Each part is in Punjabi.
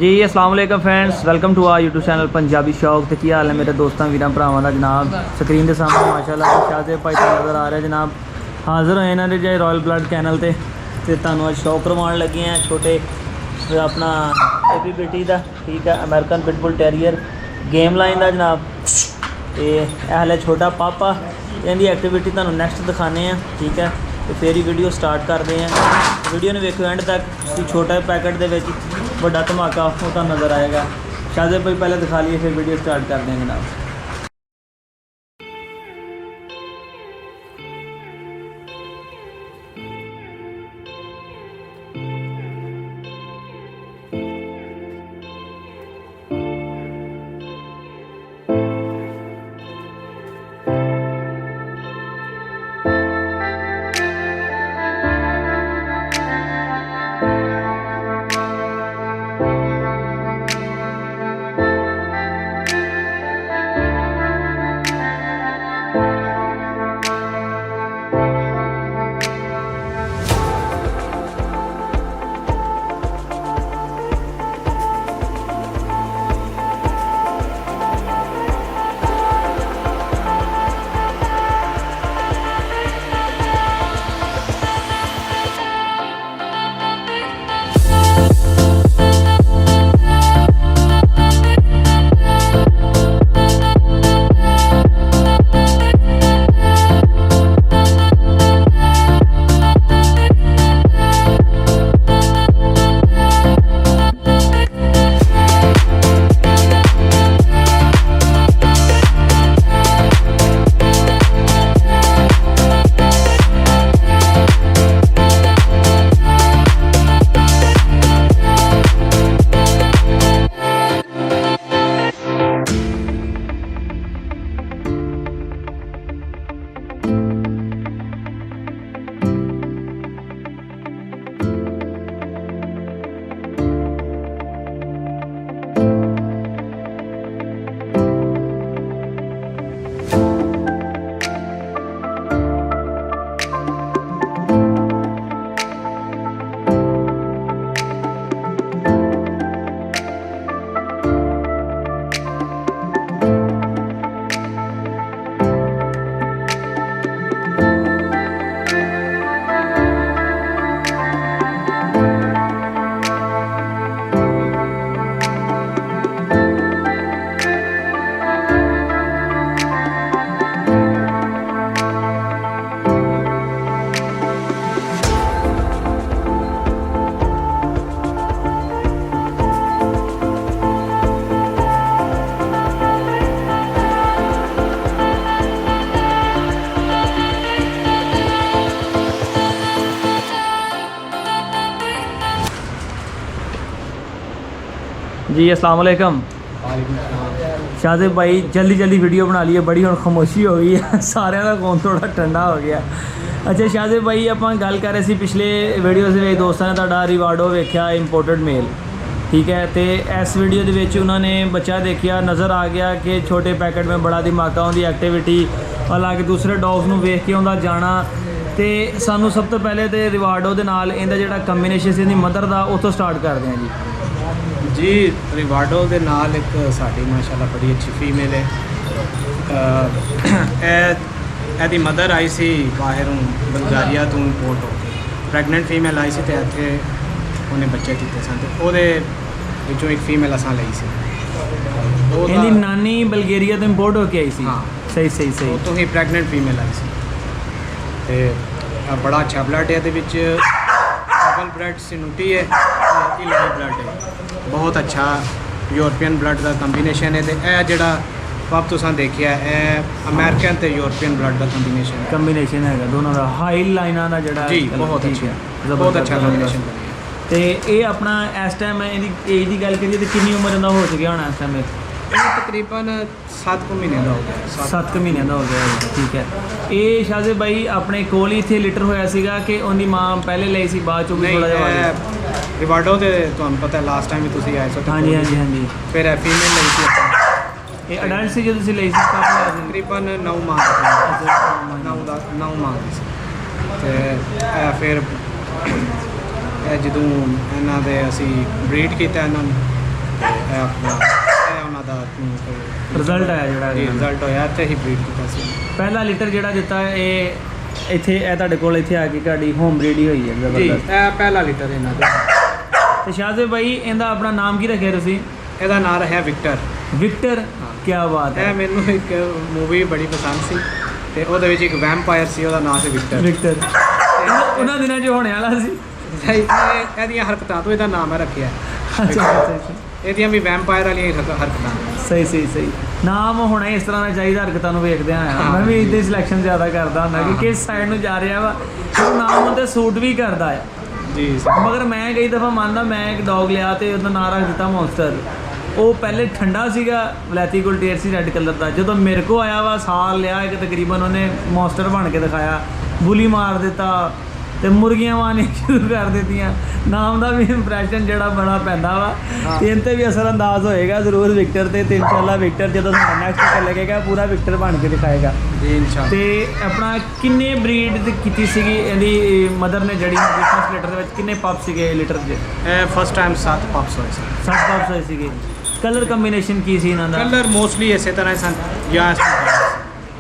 जी अस्सलाम वालेकुम friends, welcome to our YouTube channel Punjabi Shauq. तो क्या हाल है मेरे दोस्तों वीर भरावां दा जनाब। स्क्रीन के सामने माशाल्लाह शाहजेब भाई नज़र आ रहा है जनाब। हाज़र होए इन्होंने जो रॉयल ब्लड कैनल ते तुहानूं अज शौक करवाउण लगे हैं छोटे अपना एपीबीटी का, ठीक है, American pitbull terrier game line का जनाब। तो हले छोटा पापा इनकी एक्टिविटी तुहानूं नैक्सट दिखाने हैं, ठीक है। तो फिर ही वीडियो स्टार्ट करते हैं। वीडियो ने वेखो एंड तक कि छोटा पैकेट के बड़ा धमाका वो तो नज़र आएगा। शाहजेब भाई पहले दिखा लिए फिर वीडियो स्टार्ट करते हैं जनाब। जी अस्सलाम वालेकुम। शाहजेब भाई जल्दी जल्दी वीडियो बना ली है, बड़ी हुण खामोशी हो गई है, सारे का फोन थोड़ा ठंडा हो गया। अच्छा शाहजेब भाई आप गल कर रहे थे पिछले वीडियो से दोस्तों ने तुहाडा रिवार्डो वेख्या इंपोर्टेड मेल, ठीक है। तो इस वीडियो के उन्होंने बच्चा देखा, नज़र आ गया कि छोटे पैकेट में बड़ा धमाका उनकी एक्टिविटी हालांकि दूसरे डॉग्स में वेख के उनका जाना। तो सानू सब तो पहले तो रिवार्डो के नाल इनका जिहड़ा कॉम्बीनेशन से मदर का उतों स्टार्ट करते हैं जी। रिवार्डो के नाल एक साड़ी माशाल्लाह बड़ी अच्छी फीमेल है। एदी मदर आई सी बाहरों बल्गारिया तो इंपोर्ट हो के प्रैगनेंट फीमेल आई सी, तो इत्थे उन्हें बच्चे दिते सन। ओहदे विचों एक फीमेल असां लई सी। इहदी नानी बल्गेरिया तो इंपोर्ट होके आई सी। हाँ सही सही सही। तो ही प्रैगनेंट फीमेल आई सी। तो बड़ा अच्छा ब्लड है, डबल ब्लड सिनुटी है, इलाही ब्लड है, बहुत अच्छा यूरोपियन ब्लड का कंबीनेशन है। तो यह जोड़ा पब तुसां देखिया है अमेरिकन तो यूरोपियन ब्लड का कंबीनेशन है दोनों का, हाई लाइना का जोड़ा जी बहुत अच्छा, बहुत अच्छा कंबीनेशन। तो ये अपना इस टाइम एज की गल करिए तो कितनी उम्र का हो चुका होना इस टाइम? तकरीबन 7 महीने का हो गया। 7 महीने का हो गया, ठीक है। ये शाहजेब भाई अपने कोल ही इत्थे लिटर होया सीगा कि उनकी माँ पहले ली सी बाद चो थोड़ा जिहा रिवार्डो तो तुहानूं पता है लास्ट टाइम भी तुसीं आए सो। हाँ जी हाँ जी हाँ जी। फिर फीमेल ली सी। ये अडल्ट से जो तुसीं ली सी तकरीबन 9 माह 9 माह की सी। तो फिर ਜਦੋਂ ਇਹਨਾਂ ਦੇ ਅਸੀਂ ਬਰੀਡ ਕੀਤਾ ਇਹਨਾਂ ਨੂੰ ਤੇ ਇਹ ਆਪਣਾ ਇਹ ਉਹਨਾਂ ਦਾ ਰਿਜ਼ਲਟ ਆਇਆ ਜਿਹੜਾ ਜੀ ਇਹਦਾ। ਰਿਜ਼ਲਟ ਹੋਇਆ ਤੇ ਹੀ ਬਰੀਡ ਕੀਤਾ ਸੀ। ਪਹਿਲਾ ਲੀਟਰ ਜਿਹੜਾ ਦਿੱਤਾ ਇਹ ਇੱਥੇ ਇਹ ਤੁਹਾਡੇ ਕੋਲ ਇੱਥੇ ਆ ਕੇ ਤੁਹਾਡੀ ਹੋਮ ਬਰੀਡ ਹੀ ਹੋਈ ਹੈ ਜੀ ਜ਼ਬਰਦਸਤ। ਇਹ ਪਹਿਲਾ ਲੀਟਰ ਇਹਨਾਂ ਦਾ। ਤੇ ਸ਼ਾਹਜ਼ੇਬ ਭਾਈ ਇਹਦਾ ਆਪਣਾ ਨਾਮ ਕੀ ਰੱਖਿਆ ਤੁਸੀਂ? ਇਹਦਾ ਨਾਮ ਹੈ ਵਿਕਟਰ। ਵਿਕਟਰ, ਕੀ ਬਾਤ ਇਹ ਹੈ। ਮੈਨੂੰ ਇੱਕ ਮੂਵੀ ਬੜੀ ਪਸੰਦ ਸੀ ਤੇ ਉਹਦੇ ਵਿੱਚ ਇੱਕ ਵੈਂਪਾਇਰ ਸੀ, ਉਹਦਾ ਨਾਮ ਸੀ ਵਿਕਟਰ। ਵਿਕਟਰ ਉਹਨਾਂ ਦਿਨਾਂ 'ਚ ਹੋਣੇ ਵਾਲਾ ਸੀ। ਇਹਦੀਆਂ ਹਰਕਤਾਂ ਤੋਂ ਇਹਦਾ ਨਾਮ ਹੈ ਰੱਖਿਆ। ਅੱਛਾ ਅੱਛਾ ਅੱਛਾ। ਇਹਦੀਆਂ ਵੀ ਵੈਂਪਾਇਰ ਵਾਲੀਆਂ ਹੀ ਹਰਕਤਾਂ। ਸਹੀ ਸਹੀ ਸਹੀ। ਨਾਮ ਹੋਣਾ ਇਸ ਤਰ੍ਹਾਂ ਦਾ ਚਾਹੀਦਾ ਹਰਕਤਾਂ ਨੂੰ ਵੇਖਦੇ ਆ। ਹਾਂ। ਮੈਂ ਵੀ ਇਹਦੀ ਸਿਲੈਕਸ਼ਨ ਜ਼ਿਆਦਾ ਕਰਦਾ ਹੁੰਦਾ ਕਿ ਕਿਸ ਸਾਈਡ ਨੂੰ ਜਾ ਰਿਹਾ ਵਾ, ਉਹ ਨਾਮ ਉਹਦੇ ਸੂਟ ਵੀ ਕਰਦਾ ਆ। ਜੀ ਮਗਰ ਮੈਂ ਕਈ ਦਫਾ ਮੰਨਦਾ, ਮੈਂ ਇੱਕ ਡੌਗ ਲਿਆ ਤੇ ਉਹਦਾ ਨਾਂ ਰੱਖ ਦਿੱਤਾ ਮੌਨਸਟਰ। ਉਹ ਪਹਿਲੇ ਠੰਡਾ ਸੀਗਾ, ਵਲੈਤੀ ਗੁਲਟੇਰ ਸੀ ਰੈੱਡ ਕਲਰ ਦਾ। ਜਦੋਂ ਮੇਰੇ ਕੋ ਆਇਆ ਵਾ ਸਾਲ ਲਿਆ ਇੱਕ ਤਕਰੀਬਨ, ਉਹਨੇ ਮੌਨਸਟਰ ਬਣ ਕੇ ਦਿਖਾਇਆ, ਬੁਲੀ ਮਾਰ ਦਿੱਤਾ ਤੇ ਮੁਰਗੀਆਂ ਮਾਰਨੀਆਂ ਸ਼ੁਰੂ ਕਰ ਦਿੱਤੀਆਂ। ਨਾਮ ਦਾ ਵੀ ਇੰਪ੍ਰੈਸ਼ਨ ਜਿਹੜਾ ਬੜਾ ਪੈਂਦਾ ਵਾ, ਤੇ ਇਹਨਾਂ ਤੇ ਵੀ ਅਸਰ ਅੰਦਾਜ਼ ਹੋਏਗਾ ਜ਼ਰੂਰ ਵਿਕਟਰ ਤੇ ਇਨਸ਼ਾਅੱਲਾ ਵਿਕਟਰ ਜਦੋਂ ਸਾਡਾ ਨੈਕਸਟ ਲੱਗੇਗਾ ਪੂਰਾ ਵਿਕਟਰ ਬਣ ਕੇ ਦਿਖਾਏਗਾ। ਜੀ ਇਨਸ਼ਾਅੱਲਾ। ਤੇ ਆਪਣਾ ਕਿੰਨੇ ਬਰੀਡ ਕੀਤੀ ਸੀਗੀ ਇਹਦੀ ਮਦਰ ਨੇ ਜਿਹੜੀ ਫਸਟ ਲੀਟਰ ਦੇ ਵਿੱਚ? ਕਿੰਨੇ ਪੱਪ ਸੀਗੇ ਲੀਟਰ ਦੇ? ਇਹ ਫਸਟ ਟਾਈਮ 7 ਪੱਪਸ ਹੋਏ ਸਨ। 7 ਪੱਪਸ ਹੋਏ ਸੀਗੇ। ਕਲਰ ਕੰਬੀਨੇਸ਼ਨ ਕੀ ਸੀ ਇਹਨਾਂ ਦਾ? ਕਲਰ ਮੋਸਟਲੀ ਇਸੇ ਤਰ੍ਹਾਂ ਹੀ ਸਨ, ਜਾਂ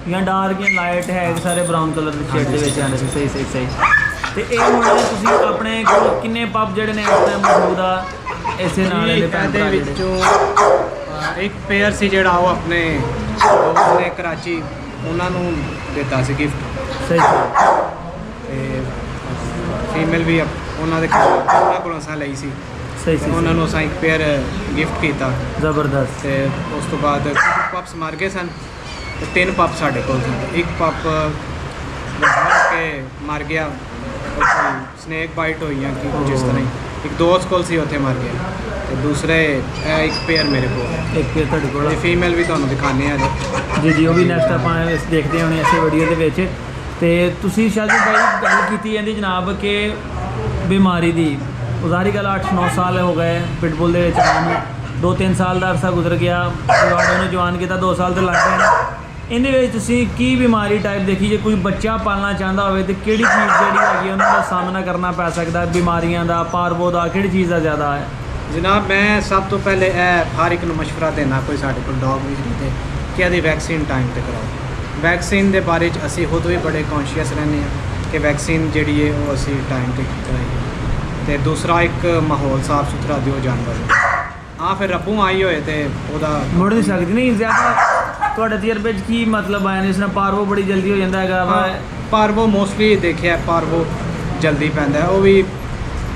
ਜਾਂ ਡਾਰਕ ਜਾਂ ਲਾਈਟ ਹੈ, ਸਾਰੇ ਬਰਾਊਨ ਕਲਰ ਦੇ ਸ਼ੇਡ ਦੇ ਵਿੱਚ ਆਉਂਦੇ ਸੀ। ਸਹੀ ਸਹੀ ਸਹੀ। ਤੇ ਇਹ ਹੁਣ ਤੁਸੀਂ ਆਪਣੇ ਕੋਲ ਕਿੰਨੇ ਪੱਪ ਜਿਹੜੇ ਨੇ ਇਸ ਟਾਈਮ ਮੌਜੂਦ ਆ ਇਸੇ ਨਾਲ ਦੇ ਭੈਣ ਇਹਦੇ ਭਰਾ ਜਿਹੜੇ? ਵਿੱਚੋਂ ਇੱਕ ਪੇਅਰ ਸੀ ਜਿਹੜਾ ਉਹ ਆਪਣੇ ਦੋਸਤ ਨੇ ਕਰਾਚੀ ਉਹਨਾਂ ਨੂੰ ਦਿੱਤਾ ਸੀ ਗਿਫਟ। ਸਹੀ ਸਹੀ ਤੇ ਫੀਮੇਲ ਵੀ ਉਹਨਾਂ ਦੇ ਕੋਲੋਂ ਅਸਾਂ ਲਈ ਸੀ। ਸਹੀ ਤੇ ਸਹੀ ਉਹਨਾਂ ਨੂੰ ਅਸਾਂ ਇੱਕ ਪੇਅਰ ਗਿਫਟ ਕੀਤਾ ਜ਼ਬਰਦਸਤ। ਤੇ ਉਸ ਤੋਂ ਬਾਅਦ ਪੱਪਸ ਮਰ ਗਏ ਸਨ ਤੇ 3 ਪੱਪ ਸਾਡੇ ਕੋਲ ਸਨ। ਇੱਕ ਪੱਪ ਕੇ ਮਰ ਗਿਆ, ਸਨੇਕ ਬਾਈਟ ਹੋਈ ਜਾਂ ਕਿ ਜਿਸ ਤਰ੍ਹਾਂ ਹੀ। ਇੱਕ ਦੋਸਤ ਕੋਲ ਸੀ, ਉੱਥੇ ਮਰ ਗਿਆ। ਤੇ ਦੂਸਰੇ ਇਹ ਇੱਕ ਪੇਅਰ ਮੇਰੇ ਕੋਲ। ਇੱਕ ਪੇਅਰ ਤੁਹਾਡੇ ਕੋਲ ਤੇ ਫੀਮੇਲ ਵੀ ਤੁਹਾਨੂੰ ਦਿਖਾਉਂਦੇ ਆ ਜੀ ਜੀ, ਉਹ ਵੀ ਨੈਕਸਟ ਆਪਾਂ ਦੇਖਦੇ ਹੋਣੇ ਇਸੇ ਵੀਡੀਓ ਦੇ ਵਿੱਚ। ਤੇ ਤੁਸੀਂ ਸ਼ਾਇਦ ਭਾਈ ਗੱਲ ਕੀਤੀ ਜਾਂਦੀ ਜਨਾਬ ਕਿ ਬਿਮਾਰੀ ਦੀ, ਉਜ਼ਾਰੀ ਗੱਲ 8-9 ਸਾਲ ਹੋ ਗਏ ਪਿਟਬੁਲ ਦੇ ਵਿੱਚ ਆਉਣ ਨੂੰ, 2-3 ਸਾਲ ਦਾ ਅਰਸਾ ਗੁਜ਼ਰ ਗਿਆ, ਪਰਿਵਾਰ ਨੂੰ ਜਵਾਨ ਕੀਤਾ, 2 ਸਾਲ ਤੇ ਲੱਗ ਗਏ ਨੇ। ਇਹਦੇ ਵਿੱਚ ਤੁਸੀਂ ਕੀ ਬਿਮਾਰੀ ਟਾਈਪ ਦੇਖੀ? ਜੇ ਕੋਈ ਬੱਚਾ ਪਾਲਣਾ ਚਾਹੁੰਦਾ ਹੋਵੇ ਤੇ ਕਿਹੜੀ ਚੀਜ਼ ਜਿਹੜੀ ਹੈਗੀ ਉਹਨਾਂ ਦਾ ਸਾਹਮਣਾ ਕਰਨਾ ਪੈ ਸਕਦਾ, ਬਿਮਾਰੀਆਂ ਦਾ, ਪਾਰਵੋ ਦਾ, ਕਿਹੜੀ ਚੀਜ਼ ਦਾ ਜ਼ਿਆਦਾ ਹੈ? ਜਨਾਬ ਮੈਂ ਸਭ ਤੋਂ ਪਹਿਲੇ ਇਹ ਹਰ ਇੱਕ ਨੂੰ ਮਸ਼ਵਰਾ ਦੇਣਾ, ਕੋਈ ਸਾਡੇ ਕੋਲ ਡੌਗ ਵੀ ਖਰੀਦੇ, ਕਿ ਇਹਦੀ ਵੈਕਸੀਨ ਟਾਈਮ ਤੇ ਕਰਾਓ। ਵੈਕਸੀਨ ਦੇ ਬਾਰੇ 'ਚ ਅਸੀਂ ਖੁਦ ਵੀ ਬੜੇ ਕੌਨਸ਼ੀਅਸ ਰਹਿੰਦੇ ਹਾਂ ਕਿ ਵੈਕਸੀਨ ਜਿਹੜੀ ਹੈ ਉਹ ਅਸੀਂ ਟਾਈਮ ਤੇ ਕਰਾਈਏ। ਤੇ ਦੂਸਰਾ ਇੱਕ ਮਾਹੌਲ ਸਾਫ ਸੁਥਰਾ ਦਿਓ ਜਾਨਵਰ ਨੂੰ। ਹਾਂ ਫਿਰ ਰੱਬੂ ਆਈ ਹੋਏ ਤੇ ਉਹਦਾ ਮੁੜ ਨਹੀਂ ਸਕਦੀ ਨਹੀਂ ਜ਼ਿਆਦਾ। ਤੁਹਾਡੇ ਤਜਰਬੇ 'ਚ ਕੀ ਮਤਲਬ ਆਇਆ? ਜਿਸ ਨਾਲ ਪਾਰਵੋ ਬੜੀ ਜਲਦੀ ਹੋ ਜਾਂਦਾ ਹੈਗਾ ਵਾ। ਪਾਰਵੋ ਮੋਸਟਲੀ ਦੇਖਿਆ ਪਾਰਵੋ ਜਲਦੀ ਪੈਂਦਾ ਹੈ, ਉਹ ਵੀ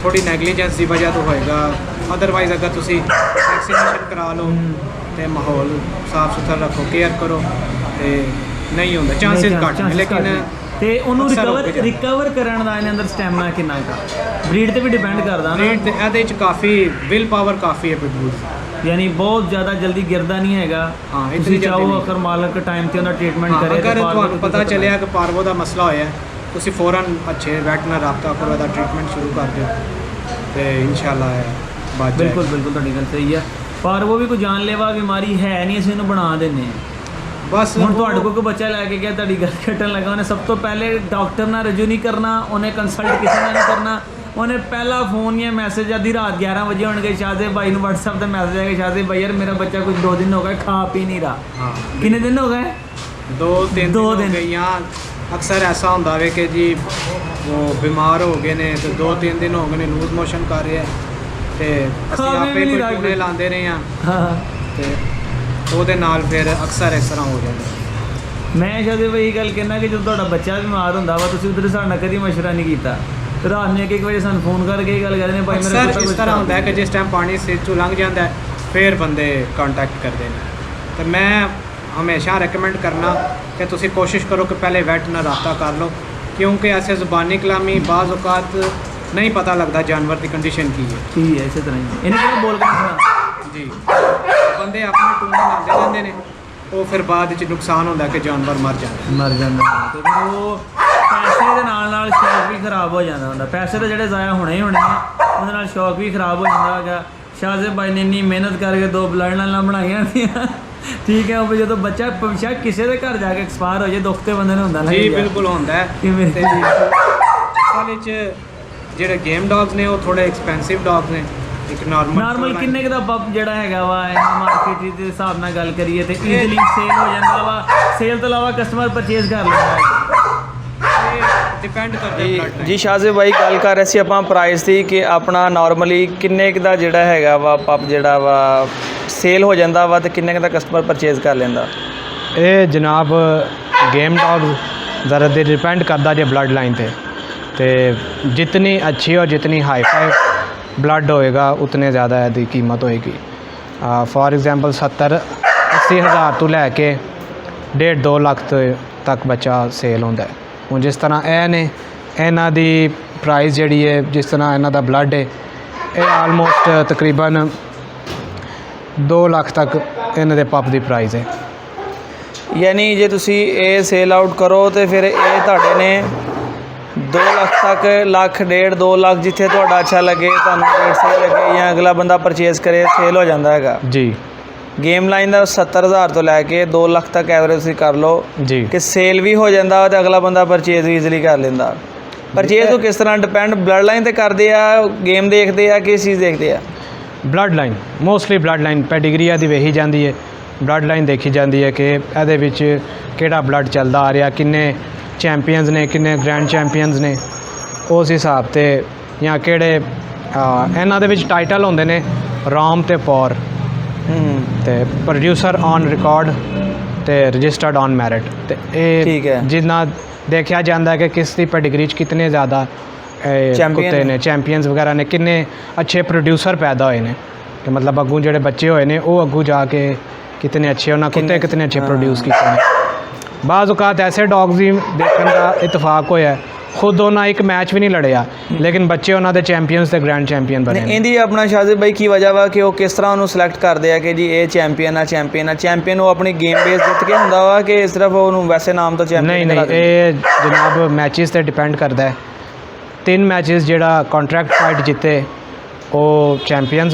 ਥੋੜੀ ਨੈਗਲੀਜੈਂਸ ਦੀ ਵਜ੍ਹਾ ਤੋਂ ਹੋਏਗਾ। ਅਦਰਵਾਈਜ਼ ਅਗਰ ਤੁਸੀਂ ਵੈਕਸੀਨੇਸ਼ਨ ਕਰਾ ਲਓ ਤੇ ਮਾਹੌਲ ਸਾਫ ਸੁਥਰਾ ਰੱਖੋ, ਕੇਅਰ ਕਰੋ ਤੇ ਨਹੀਂ ਹੁੰਦਾ, ਚਾਂਸਸ ਘੱਟ ਨੇ। ਲੇਕਿਨ ਤੇ ਉਹਨੂੰ ਅਕਸਰ ਹੋ ਗਿਆ। ਰਿਕਵਰ ਕਰਨ ਦਾ ਇਹਦੇ ਅੰਦਰ ਸਟੈਮਿਨਾ ਕਿੰਨਾ ਹੈਗਾ? ਬਰੀਡ ਤੇ ਵੀ ਡਿਪੈਂਡ ਕਰਦਾ ਨਾ। ਬਰੀਡ ਤੇ ਇਹਦੇ 'ਚ ਕਾਫੀ ਵਿਲ ਪਾਵਰ ਕਾਫੀ ਹੈ ਪਿਟਬੁਲ। ਯਾਨੀ ਬਹੁਤ ਜ਼ਿਆਦਾ ਜਲਦੀ ਗਿਰਦਾ ਨਹੀਂ ਹੈਗਾ। ਹਾਂ, ਇਤਨੀ ਤੁਸੀਂ ਜਲਦੀ ਚਾਹੋ ਨਹੀਂ। ਅਗਰ ਮਾਲਕ ਟਾਈਮ ਤੇ ਉਹਦਾ ਟ੍ਰੀਟਮੈਂਟ ਕਰੇ ਅਗਰ ਪਾਰਵੋ ਤੁਹਾਨੂੰ ਨੂੰ ਪਤਾ ਕੋਈ ਚੱਲਿਆ ਕਿ ਪਾਰਵੋ ਦਾ ਮਸਲਾ ਹੋਇਆ, ਤੁਸੀਂ ਫੌਰਨ ਅੱਛੇ ਵੈਟ ਨਾਲ ਰਾਬਤਾ ਕਰੋ, ਇਹਦਾ ਟ੍ਰੀਟਮੈਂਟ ਸ਼ੁਰੂ ਕਰ ਦਿਓ ਤੇ ਇਨਸ਼ਾਅੱਲਾ ਬਚ ਜਾਏ। ਬਿਲਕੁਲ ਬਿਲਕੁਲ ਤੁਹਾਡੀ ਗੱਲ ਸਹੀ ਹੈ। ਪਾਰਵੋ ਵੀ ਕੋਈ ਜਾਨਲੇਵਾ ਬਿਮਾਰੀ ਹੈ ਨਹੀਂ, ਅਸੀਂ ਇਹਨੂੰ ਬਣਾ ਦਿੰਦੇ ਹਾਂ। ਬਸ ਹੁਣ ਤੁਹਾਡੇ ਕੋਲ ਕੋਈ ਬੱਚਾ ਲੈ ਕੇ ਗਿਆ, ਤੁਹਾਡੀ ਗੱਲ ਕੱਟਣ ਲੱਗਾ, ਉਹਨੇ ਸਭ ਤੋਂ ਪਹਿਲੇ ਡਾਕਟਰ ਨਾਲ ਰਜੂ ਨਹੀਂ ਕਰਨਾ, ਉਹਨੇ ਕੰਸਲਟ ਕਿਸੇ ਨਾਲ ਨਹੀਂ ਕਰਨਾ। ਉਹਨੇ ਪਹਿਲਾ ਫੋਨ ਜਾਂ ਮੈਸੇਜ ਅੱਧੀ ਰਾਤ 11 ਵਜੇ ਹੋਣਗੇ, ਸ਼ਾਹਜ਼ੇਬ ਭਾਈ ਨੂੰ WhatsApp ਤੇ ਮੈਸੇਜ ਆਏਗਾ, ਸ਼ਾਹਜ਼ੇਬ ਭਾਈ ਯਾਰ ਮੇਰਾ ਬੱਚਾ ਕੁਝ 2 ਦਿਨ ਹੋ ਗਏ ਖਾ ਪੀ ਨਹੀਂ ਰਹਾ। ਹਾਂ, ਕਿੰਨੇ ਦਿਨ ਹੋ ਗਏ? 2-3 ਦੋ ਦਿਨ ਦਿਨ। ਹੋ ਗਏ। ਜਾਂ ਅਕਸਰ ਐਸਾ ਹੁੰਦਾ ਵੇ ਕਿ ਜੀ ਉਹ ਬਿਮਾਰ ਹੋ ਗਏ ਨੇ ਤੇ 2-3 ਦਿਨ ਹੋ ਗਏ ਨੇ ਲੂਜ਼ ਮੋਸ਼ਨ ਕਰ ਰਿਹਾ ਤੇ ਅਸੀਂ ਖਾਵੇ ਵੀ ਆਪੇ ਨਹੀਂ ਕੋਈ ਲੱਗ ਟੂਣੇ ਰਹੇ। ਲਾਉਂਦੇ ਰਹੇ ਹਾਂ ਹਾਂ, ਤੇ ਉਹਦੇ ਨਾਲ ਫਿਰ ਅਕਸਰ ਇਸ ਤਰ੍ਹਾਂ ਹੋ ਜਾਂਦਾ। ਮੈਂ ਸ਼ਾਹਜ਼ੇਬ ਭਾਈ ਇਹ ਗੱਲ ਕਹਿਣਾ ਕਿ ਜਦੋਂ ਤੁਹਾਡਾ ਬੱਚਾ ਬਿਮਾਰ ਹੁੰਦਾ ਵਾ, ਤੁਸੀਂ ਉਧਰ ਸਾਡੇ ਨਾਲ ਕਦੀ ਮਸ਼ਵਰਾ ਨਹੀਂ ਕੀਤਾ। ਰਾਤ ਨੂੰ 1 ਵਜੇ ਸਾਨੂੰ ਫੋਨ ਕਰਕੇ ਇਹ ਗੱਲ ਕਰਦੇ ਨੇ ਭਾਈ ਮੇਰਾ ਅਕਸਰ ਬੱਚਾ ਇਸ ਕੁਛ ਤਰ੍ਹਾਂ ਖਾ ਹੁੰਦਾ ਹੈ ਕਿ ਜਿਸ ਟਾਈਮ ਪਾਣੀ ਸਿਰ ਚੋਂ ਲੰਘ ਜਾਂਦਾ ਹੈ, ਫਿਰ ਬੰਦੇ ਕੰਟੈਕਟ ਕਰਦੇ ਨੇ। ਤੇ ਮੈਂ ਹਮੇਸ਼ਾ ਰეკਮੈਂਡ ਕਰਨਾ ਕਿ ਤੁਸੀਂ ਕੋਸ਼ਿਸ਼ ਕਰੋ ਕਿ ਪਹਿਲੇ ਵੈਟ ਨਾਲ ਰਾਬਤਾ ਕਰ ਲਓ, ਕਿਉਂਕਿ ਐਸੇ ਜ਼ੁਬਾਨੀ ਕਲਾਮੀ ਬਾਜ਼ ਔਕਾਤ ਨਹੀਂ ਪਤਾ ਲੱਗਦਾ ਜਾਨਵਰ ਦੀ ਕੰਡੀਸ਼ਨ ਕੀ ਹੈ। ਠੀਕ ਹੈ, ਇਸੇ ਤਰ੍ਹਾਂ ਹੀ ਇਹਨੇ ਕਿਹੜਾ ਬੋਲ ਕੇ ਨਹੀਂ ਸੁਣਾ। ਜੀ ਬੰਦੇ ਆਪਣੇ ਟੂਣੇ ਲਾਉਂਦੇ ਰਹਿੰਦੇ ਨੇ, ਉਹ ਫਿਰ ਬਾਅਦ ਵਿੱਚ ਨੁਕਸਾਨ ਹੁੰਦਾ ਕਿ ਜਾਨਵਰ ਮਰ ਜਾਂਦਾ। ਮਰ ਜਾਂਦਾ ਤੇ ਫਿਰ ਉਹ ਪੈਸੇ ਦੇ ਨਾਲ ਸ਼ੌਕ ਵੀ ਖਰਾਬ ਹੋ ਜਾਂਦਾ ਹੁੰਦਾ। ਪੈਸੇ ਤਾਂ ਜਿਹੜੇ ਜ਼ਾਇਆ ਹੋਣੇ ਹੀ ਹੋਣੇ ਆ, ਉਹਦੇ ਨਾਲ ਸ਼ੌਕ ਵੀ ਖਰਾਬ ਹੋ ਜਾਂਦਾ ਹੈਗਾ। ਸ਼ਾਹਜ਼ੇਬ ਭਾਈ ਨੇ ਇੰਨੀ ਮਿਹਨਤ ਕਰਕੇ 2 ਬਲੱਡ ਲਾਈਨਾਂ ਬਣਾਈਆਂ ਹੁੰਦੀਆਂ, ਠੀਕ ਹੈ। ਉਹ ਜਦੋਂ ਬੱਚਾ ਭਵਿੱਖ ਕਿਸੇ ਦੇ ਘਰ ਜਾ ਕੇ ਐਕਸਪਾਇਰ ਹੋ ਜਾਏ, ਦੁੱਖ ਤੇ ਬੰਦੇ ਨੂੰ ਹੁੰਦਾ ਨਾ। ਜੀ ਬਿਲਕੁਲ ਹੁੰਦਾ ਹੈ। ਕਿ ਮੇਰੇ ਤੇ ਅਸਲ ਵਿੱਚ ਜਿਹੜੇ ਗੇਮ ਡੌਗਸ ਨੇ ਉਹ ਥੋੜੇ ਐਕਸਪੈਂਸਿਵ ਡੌਗਸ ਨੇ, ਇੱਕ ਨਾਰਮਲ ਨਾਰਮਲ ਕਿੰਨੇ ਕੁ ਦਾ ਪੱਪ ਜਿਹੜਾ ਹੈਗਾ ਵਾ ਮਾਰਕੀਟ ਦੇ ਹਿਸਾਬ ਨਾਲ ਗੱਲ ਕਰੀਏ ਤੇ ਈਜ਼ੀਲੀ ਸੇਲ ਹੋ ਜਾਂਦਾ ਵਾ, ਸੇਲ ਤੋਂ ਇਲਾਵਾ ਕਸਟਮਰ ਪਰਚੇਜ਼ ਕਰ ਲੈਂਦਾ ਹੈ? ਡਿਪੈਂਡ ਕਰਦਾ ਹੈ blood type। ਜੀ ਸ਼ਾਹਜ਼ੇਬ ਭਾਈ ਗੱਲ ਕਰ ਰਹੇ ਸੀ ਆਪਾਂ ਪ੍ਰਾਈਸ ਦੀ ਕਿ ਆਪਣਾ ਨਾਰਮਲੀ ਕਿੰਨੇ ਕੁ ਦਾ ਜਿਹੜਾ ਹੈਗਾ ਵਾ ਪੱਪ ਜਿਹੜਾ ਵਾ ਸੇਲ ਹੋ ਜਾਂਦਾ ਵਾ ਤੇ ਕਿੰਨੇ ਕੁ ਦਾ ਕਸਟਮਰ ਪਰਚੇਜ਼ ਕਰ ਲੈਂਦਾ? ਇਹ ਜਨਾਬ गेम डॉग ज़रा देर डिपेंड करता है ब्लड लाइन पे तो जितनी अच्छी और जितनी हाई फाई ब्लड होएगा उतने ज़्यादा इसकी कीमत होएगी। फॉर एग्जांपल 70-80 हज़ार तो लैके 1.5-2 लाख तक बच्चा सेल होता है। हूँ जिस तरह ए ने इन्हां दी प्राइस जिहड़ी है जिस तरह इन्हां दा ब्लड है ये आलमोस्ट तकरीबन 2 लाख तक इन्हां दे पप दी प्राइस है। ਯਾਨੀ ਜੇ ਤੁਸੀਂ ਇਹ ਸੇਲ ਆਊਟ ਕਰੋ ਤੇ ਫਿਰ ਇਹ ਤੁਹਾਡੇ ਨੇ 2 ਲੱਖ ਤੱਕ, ਲੱਖ 1.5 2 ਲੱਖ ਜਿੱਥੇ ਤੁਹਾਡਾ ਅੱਛਾ ਲੱਗੇ, ਤੁਹਾਨੂੰ ਰੇਟ ਸਹੀ ਲੱਗੇ ਜਾਂ ਅਗਲਾ ਬੰਦਾ ਪਰਚੇਜ਼ ਕਰੇ ਸੇਲ ਹੋ ਜਾਂਦਾ ਹੈਗਾ जी ਗੇਮ ਲਾਈਨ ਦਾ 70,000 ਤੋਂ ਲੈ ਕੇ 2 ਲੱਖ ਤੱਕ ਐਵਰੇਜ ਤੁਸੀਂ ਕਰ ਲਓ जी ਕਿ ਸੇਲ ਵੀ ਹੋ ਜਾਂਦਾ ਤੇ ਅਗਲਾ ਬੰਦਾ ਪਰਚੇਜ਼ ਵੀ ਈਜ਼ੀਲੀ ਕਰ ਲੈਂਦਾ। ਪਰਚੇਜ਼ ਤੋਂ ਕਿਸ ਤਰ੍ਹਾਂ ਡਿਪੈਂਡ ਬਲੱਡ ਲਾਈਨ ਤੇ ਕਰਦੇ ਆ, ਗੇਮ ਦੇਖਦੇ ਆ, ਕਿਸ ਚੀਜ਼ ਦੇਖਦੇ ਆ? Blood line mostly blood line Pedigree ਦੀ ਵੇਖੀ ਜਾਂਦੀ ਹੈ, ਬਲੱਡ ਲਾਈਨ ਦੇਖੀ ਜਾਂਦੀ ਹੈ ਕਿ ਇਹਦੇ ਵਿੱਚ ਕਿਹੜਾ ਬਲੱਡ ਚੱਲਦਾ ਆ ਰਿਹਾ, ਕਿੰਨੇ ਚੈਂਪੀਅਨਸ ਨੇ, ਕਿੰਨੇ ਗ੍ਰੈਂਡ ਚੈਂਪੀਅਨਸ ਨੇ, ਉਸ ਹਿਸਾਬ ਤੇ ਜਾਂ ਕਿਹੜੇ ਇਹਨਾਂ ਦੇ ਵਿੱਚ ਟਾਈਟਲ ਹੁੰਦੇ ਨੇ ਰਾਮ ਤੇ ਪੌਰ ਤੇ ਪ੍ਰੋਡਿਊਸਰ ਔਨ ਰਿਕਾਰਡ ਤੇ ਰਜਿਸਟਰਡ ਔਨ ਮੈਰਿਟ ਤੇ ਠੀਕ ਹੈ। ਇਹ ਜਿੰਨਾ ਦੇਖਿਆ ਜਾਂਦਾ ਹੈ ਕਿ ਕਿਸ ਦੀ ਪੈਡੀਗਰੀ 'ਚ ਕਿਤਨੇ ਜ਼ਿਆਦਾ ਕੁੱਤੇ ਨੇ, ਚੈਂਪੀਅਨਸ ਵਗੈਰਾ ਨੇ, ਕਿੰਨੇ ਅੱਛੇ ਪ੍ਰੋਡਿਊਸਰ ਪੈਦਾ ਹੋਏ ਨੇ ਕਿ ਮਤਲਬ ਅੱਗੋਂ ਜਿਹੜੇ ਬੱਚੇ ਹੋਏ ਨੇ ਉਹ ਅੱਗੋਂ ਜਾ ਕੇ कितने अच्छे उन्होंने कुत्ते कितने अच्छे प्रोड्यूस किए हैं। बाज़ औक़ात ऐसे डॉग्स भी देखने का इतफाक होया खुद उन्होंने एक मैच भी नहीं लड़िया लेकिन बच्चे उन्होंने चैंपीयंस ਤੇ ਗ੍ਰੈਂਡ ਚੈਂਪੀਅਨ ਬਣੇ। ਇਹਦੀ ਆਪਣਾ ਸ਼ਾਹਜ਼ੇਬ ਭਾਈ ਕੀ ਵਜ੍ਹਾ ਵਾ ਕਿ ਉਹ ਕਿਸ ਤਰ੍ਹਾਂ ਉਹਨੂੰ ਸਿਲੈਕਟ ਕਰਦੇ ਆ ਕਿ ਜੀ ਇਹ ਚੈਂਪੀਅਨ ਆ, ਚੈਂਪੀਅਨ ਉਹ ਆਪਣੀ ਗੇਮ ਬੇਸ ਜਿੱਤ ਕੇ ਹੁੰਦਾ ਵਾ ਕਿ ਸਿਰਫ ਉਹਨੂੰ ਵੈਸੇ ਨਾਮ ਤੋਂ ਚੈਂਪੀਅਨ? ਨਹੀਂ ਇਹ ਜਨਾਬ ਮੈਚਿਸ ਤੇ ਡਿਪੈਂਡ ਕਰਦਾ ਹੈ। 3 ਮੈਚਿਸ ਜਿਹੜਾ ਕੰਟਰੈਕਟ ਫਾਈਟ ਜਿੱਤੇ ਉਹ ਚੈਂਪੀਅਨ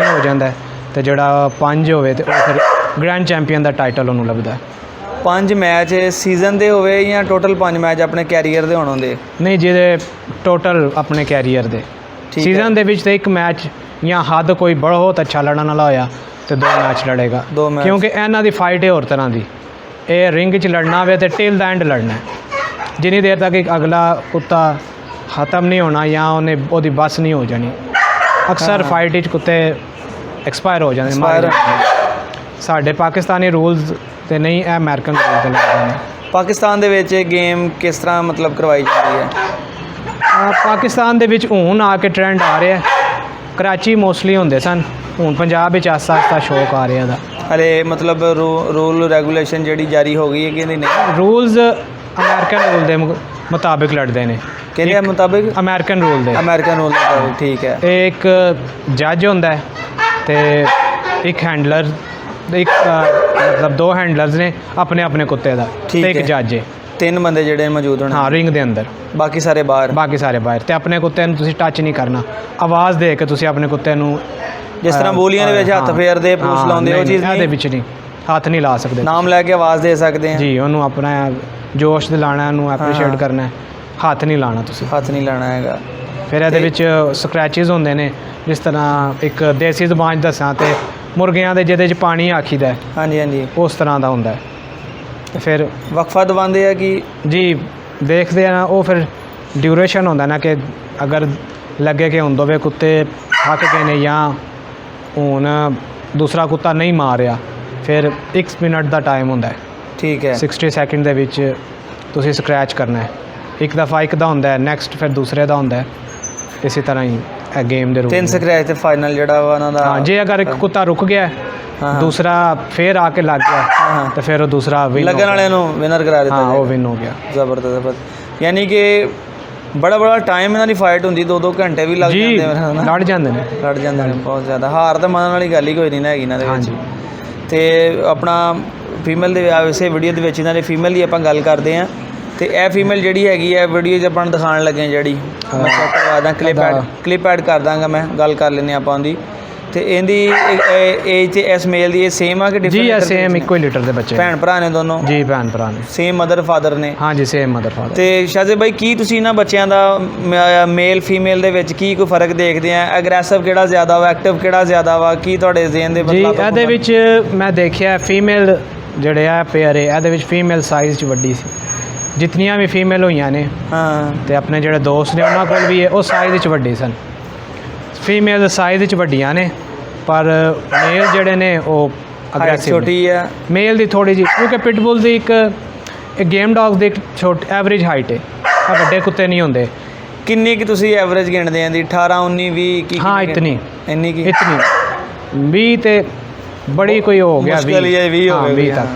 ਹੋ ਜਾਂਦਾ ਹੈ ਤੇ ਜਿਹੜਾ 5 ਹੋਵੇ ਤੇ ਉਹ ਫਿਰ ਗ੍ਰੈਂਡ ਚੈਂਪੀਅਨ ਦਾ ਟਾਈਟਲ ਉਹਨੂੰ ਲੱਭਦਾ। 5 ਮੈਚ ਸੀਜ਼ਨ ਦੇ ਹੋਵੇ ਜਾਂ ਟੋਟਲ 5 ਮੈਚ ਆਪਣੇ ਕੈਰੀਅਰ ਦੇ ਹੋਣ ਹੁੰਦੇ? ਨਹੀਂ ਜਿਹਦੇ ਟੋਟਲ ਆਪਣੇ ਕੈਰੀਅਰ ਦੇ ਸੀਜ਼ਨ ਦੇ ਵਿੱਚ ਤੇ 1 ਮੈਚ ਜਾਂ ਹੱਦ ਕੋਈ ਬਹੁਤ ਅੱਛਾ ਲੜਨ ਵਾਲਾ ਹੋਇਆ ਤੇ 2 ਮੈਚ ਲੜੇਗਾ ਕਿਉਂਕਿ ਇਹਨਾਂ ਦੀ ਫਾਈਟ ਹੈ ਹੋਰ ਤਰ੍ਹਾਂ ਦੀ। ਇਹ ਰਿੰਗ 'ਚ ਲੜਨਾ ਹੋਵੇ ਤੇ ਟਿਲ ਦਾ ਐਂਡ ਲੜਨਾ ਜਿੰਨੀ ਦੇਰ ਤੱਕ ਇੱਕ ਅਗਲਾ ਕੁੱਤਾ ਖਤਮ ਨਹੀਂ ਹੋਣਾ ਜਾਂ ਉਹਦੀ ਬੱਸ ਨਹੀਂ ਹੋ ਜਾਣੀ। ਅਕਸਰ ਫਾਈਟ ਵਿੱਚ ਕੁੱਤੇ ਐਕਸਪਾਇਰ ਹੋ ਜਾਂਦੇ ਮਾਰ ਸਾਡੇ ਪਾਕਿਸਤਾਨੀ ਰੂਲਸ ਤੇ ਨਹੀਂ ਇਹ ਅਮਰੀਕਨ ਰੂਲ ਤੇ ਲੱਗਦੇ ਨੇ। ਪਾਕਿਸਤਾਨ ਦੇ ਵਿੱਚ ਗੇਮ ਕਿਸ ਤਰ੍ਹਾਂ ਮਤਲਬ ਕਰਵਾਈ ਜਾਂਦੀ ਹੈ? ਪਾਕਿਸਤਾਨ ਦੇ ਵਿੱਚ ਹੁਣ ਆ ਕੇ ਟ੍ਰੈਂਡ ਆ ਰਿਹਾ। ਕਰਾਚੀ ਮੋਸਟਲੀ ਹੁੰਦੇ ਸਨ, ਹੁਣ ਪੰਜਾਬ ਵਿੱਚ ਆਸਤਾ ਆਸਤਾ ਸ਼ੌਕ ਆ ਰਿਹਾ ਦਾ। ਹਲੇ ਮਤਲਬ ਰੂਲ ਰੈਗੂਲੇਸ਼ਨ ਜਿਹੜੀ ਜਾਰੀ ਹੋ ਗਈ ਹੈ ਕਿ ਨਹੀਂ? ਰੂਲਸ ਅਮਰੀਕਨ ਰੂਲ ਦੇ ਮੁਤਾਬਿਕ ਲੜਦੇ ਨੇ। ਕਿਹਦੇ ਮੁਤਾਬਿਕ? ਅਮਰੀਕਨ ਰੂਲ ਦੇ ਮੁਤਾਬਿਕ। ਠੀਕ ਹੈ। ਇੱਕ ਜੱਜ ਹੁੰਦਾ ਹੈ ਤੇ ਇੱਕ ਹੈਂਡਲਰ, ਇੱਕ ਮਤਲਬ 2 ਹੈਂਡਲਰਸ ਨੇ ਆਪਣੇ ਆਪਣੇ ਕੁੱਤੇ ਦਾ ਤੇ ਇੱਕ ਜੱਜ ਹੈ। 3 ਬੰਦੇ ਜਿਹੜੇ ਮੌਜੂਦ ਹੋਣ। ਹਾਂ ਰਿੰਗ ਦੇ ਅੰਦਰ, ਬਾਕੀ ਸਾਰੇ ਬਾਹਰ। ਤੇ ਆਪਣੇ ਕੁੱਤੇ ਨੂੰ ਤੁਸੀਂ ਟੱਚ ਨਹੀਂ ਕਰਨਾ। ਆਵਾਜ਼ ਦੇ ਕੇ ਤੁਸੀਂ ਆਪਣੇ ਕੁੱਤੇ ਨੂੰ ਜਿਸ ਤਰ੍ਹਾਂ ਬੋਲੀਆਂ ਦੇ ਵਿੱਚ ਹੱਥ ਫੇਰਦੇ, ਪੂਛ ਲਾਉਂਦੇ, ਉਹ ਚੀਜ਼ ਇਹਦੇ ਵਿੱਚ ਨਹੀਂ, ਹੱਥ ਨਹੀਂ ਲਾ ਸਕਦੇ। ਨਾਮ ਲੈ ਕੇ ਆਵਾਜ਼ ਦੇ ਸਕਦੇ ਆ ਜੀ, ਉਹਨੂੰ ਆਪਣਾ ਜੋਸ਼ ਦਿਲਾਣਾ, ਉਹਨੂੰ ਐਪਰੀਸ਼ੀਏਟ ਕਰਨਾ, ਹੱਥ ਨਹੀਂ ਲਾਣਾ ਤੁਸੀਂ, ਹੱਥ ਨਹੀਂ ਲਾਣਾ ਹੈਗਾ। ਫਿਰ ਇਹਦੇ ਵਿੱਚ ਸਕ੍ਰੈਚਿਸ ਹੁੰਦੇ ਨੇ ਜਿਸ ਤਰ੍ਹਾਂ ਇੱਕ ਦੇਸੀ ਜ਼ਬਾਨ 'ਚ ਦੱਸਾਂ ਤੇ ਮੁਰਗਿਆਂ ਦੇ ਜਿਹਦੇ 'ਚ ਪਾਣੀ ਆਖੀਦਾ। ਹਾਂਜੀ ਉਸ ਤਰ੍ਹਾਂ ਦਾ ਹੁੰਦਾ ਤੇ ਫਿਰ ਵਕਫਾ ਦਵਾਉਂਦੇ ਆ ਕਿ ਜੀ ਦੇਖਦੇ ਆ ਉਹ ਫਿਰ ਡਿਊਰੇਸ਼ਨ ਹੁੰਦਾ ਨਾ ਕਿ ਅਗਰ ਲੱਗੇ ਕਿ ਹੁਣ ਦੋਵੇਂ ਕੁੱਤੇ ਥੱਕ ਗਏ ਨੇ ਜਾਂ ਹੁਣ ਦੂਸਰਾ ਕੁੱਤਾ ਨਹੀਂ ਮਾਰ ਰਿਹਾ ਫਿਰ 1 ਮਿੰਟ ਦਾ ਟਾਈਮ ਹੁੰਦਾ। ਠੀਕ ਹੈ। 60 ਸੈਕਿੰਡ ਦੇ ਵਿੱਚ ਤੁਸੀਂ ਸਕ੍ਰੈਚ ਕਰਨਾ ਹੈ। ਇੱਕ ਦਫਾ ਇੱਕ ਦਾ ਹੁੰਦਾ, ਨੈਕਸਟ ਫਿਰ ਦੂਸਰੇ ਦਾ ਹੁੰਦਾ। ਇਸੇ ਤਰ੍ਹਾਂ ਹੀ ਇਹ ਗੇਮ ਦੇ ਰੂਲ 3 ਸਕ੍ਰੈਚ ਤੇ ਫਾਈਨਲ ਜਿਹੜਾ ਵਾ ਉਹਨਾਂ ਦਾ। ਹਾਂ, ਜੇ ਅਗਰ ਇੱਕ ਕੁੱਤਾ ਰੁਕ ਗਿਆ ਦੂਸਰਾ ਫੇਰ ਆ ਕੇ ਲੱਗ ਗਿਆ ਤੇ ਫਿਰ ਉਹ ਦੂਸਰਾ ਲੱਗਣ ਵਾਲੇ ਨੂੰ ਵਿਨਰ ਕਰਾ ਦਿੱਤਾ। ਹਾਂ, ਉਹ ਵਿਨ ਹੋ ਗਿਆ। ਜ਼ਬਰਦਸਤ। ਯਾਨੀ ਕਿ ਬੜਾ ਟਾਈਮ ਇਹਨਾਂ ਦੀ ਫਾਈਟ ਹੁੰਦੀ, 2-2 ਘੰਟੇ ਵੀ ਲੱਗ ਜਾਂਦੇ ਨੇ। ਲੜ ਜਾਂਦੇ ਨੇ ਬਹੁਤ ਜ਼ਿਆਦਾ। ਹਾਰ ਤਾਂ ਮੰਨਣ ਵਾਲੀ ਗੱਲ ਹੀ ਕੋਈ ਨਹੀਂ ਨਾ ਹੈਗੀ ਇਹਨਾਂ ਦੇ ਵਿੱਚ। ਤੇ ਆਪਣਾ ਫੀਮੇਲ ਦੇ ਵੈਸੇ ਵੀਡੀਓ ਦੇ ਵਿੱਚ ਇਹਨਾਂ ਦੇ ਫੀਮੇਲ ਦੀ ਆਪਾਂ ਗੱਲ ਕਰਦੇ ਹਾਂ ਤੇ ਇਹ ਫੀਮੇਲ ਜਿਹੜੀ ਹੈਗੀ ਹੈ ਵੀਡੀਓ 'ਚ ਆਪਾਂ ਨੂੰ ਦਿਖਾਉਣ ਲੱਗੇ ਜਿਹੜੀ ਮੈਂ ਚੈੱਕ ਕਰਵਾ ਦਾਂ, ਕਲਿੱਪ ਐਡ ਕਰ ਦਾਂਗਾ, ਮੈਂ ਗੱਲ ਕਰ ਲੈਂਦੇ ਆਪਾਂ ਉਹਦੀ। ਤੇ ਇਹਦੀ ਏਜ ਤੇ ਇਸ ਮੇਲ ਦੀ ਇਹ ਸੇਮ ਆ ਕਿ ਜੀ different ਸੇਮ ਇੱਕੋ ਹੀ ਲੀਟਰ ਦੇ ਬੱਚੇ ਭੈਣ ਭਰਾ ਨੇ ਦੋਨੋਂ? ਜੀ ਭੈਣ ਭਰਾ ਨੇ, ਸੇਮ ਮਦਰ ਫਾਦਰ ਨੇ? ਹਾਂਜੀ ਸੇਮ ਮਦਰ ਫਾਦਰ। ਤੇ ਸ਼ਾਹਜ਼ੇਬ ਭਾਈ ਕੀ ਤੁਸੀਂ ਇਹਨਾਂ ਬੱਚਿਆਂ ਦਾ ਮੇਲ ਫੀਮੇਲ ਦੇ ਵਿੱਚ ਕੀ ਕੋਈ ਫਰਕ ਦੇਖਦੇ ਆ? ਐਗਰੈਸਿਵ ਕਿਹੜਾ ਜ਼ਿਆਦਾ ਵਾ, ਐਕਟਿਵ ਕਿਹੜਾ ਜ਼ਿਆਦਾ ਵਾ, ਕੀ ਤੁਹਾਡੇ ਜ਼ਿਹਨ ਦੇ ਜੀ ਇਹਦੇ ਵਿੱਚ ਮੈਂ ਦੇਖਿਆ ਫੀਮੇਲ ਜਿਹੜੇ ਆ ਪੇਅਰ ਇਹਦੇ ਵਿੱਚ ਫੀਮੇਲ ਸਾਈਜ਼ 'ਚ ਵੱਡੀ ਸੀ, ਜਿਤਨੀਆਂ ਵੀ ਫੀਮੇਲ ਹੋਈਆਂ ਨੇ। ਹਾਂ ਤੇ ਆਪਣੇ ਜਿਹੜੇ ਦੋਸਤ ਨੇ ਉਹਨਾਂ ਕੋਲ ਵੀ ਉਹ ਸਾਈਜ਼ 'ਚ ਵੱਡੇ ਸਨ, ਫੀਮੇਲ ਸਾਈਜ਼ 'ਚ ਵੱਡੀਆਂ ਨੇ, ਪਰ ਮੇਲ ਜਿਹੜੇ ਨੇ ਉਹ ਅਗਰੈਸਿਵ ਛੋਟੀ ਆ। ਮੇਲ ਦੀ ਥੋੜੀ ਜਿਹੀ, ਕਿਉਂਕਿ ਪਿਟਬੁਲ ਦੀ ਇੱਕ ਗੇਮ ਡੌਗ ਦੀ ਇੱਕ ਛੋਟੀ ਐਵਰੇਜ ਹਾਈਟ ਹੈ, ਆ ਵੱਡੇ ਕੁੱਤੇ ਨਹੀਂ ਹੁੰਦੇ। ਕਿੰਨੀ ਕਿ ਤੁਸੀਂ ਐਵਰੇਜ ਗਿਣਦੇ ਆਂ ਦੀ? 18 19 20 ਕੀ? ਹਾਂ ਇਤਨੀ ਇੰਨੀ ਕੀ? ਇਤਨੀ 20 ਤੇ ਬੜੀ ਕੋਈ ਹੋ ਗਿਆ ਮੁਸ਼ਕਿਲ ਹੀ ਹੈ 20 ਹੋ ਗਏ 20 ਤੱਕ।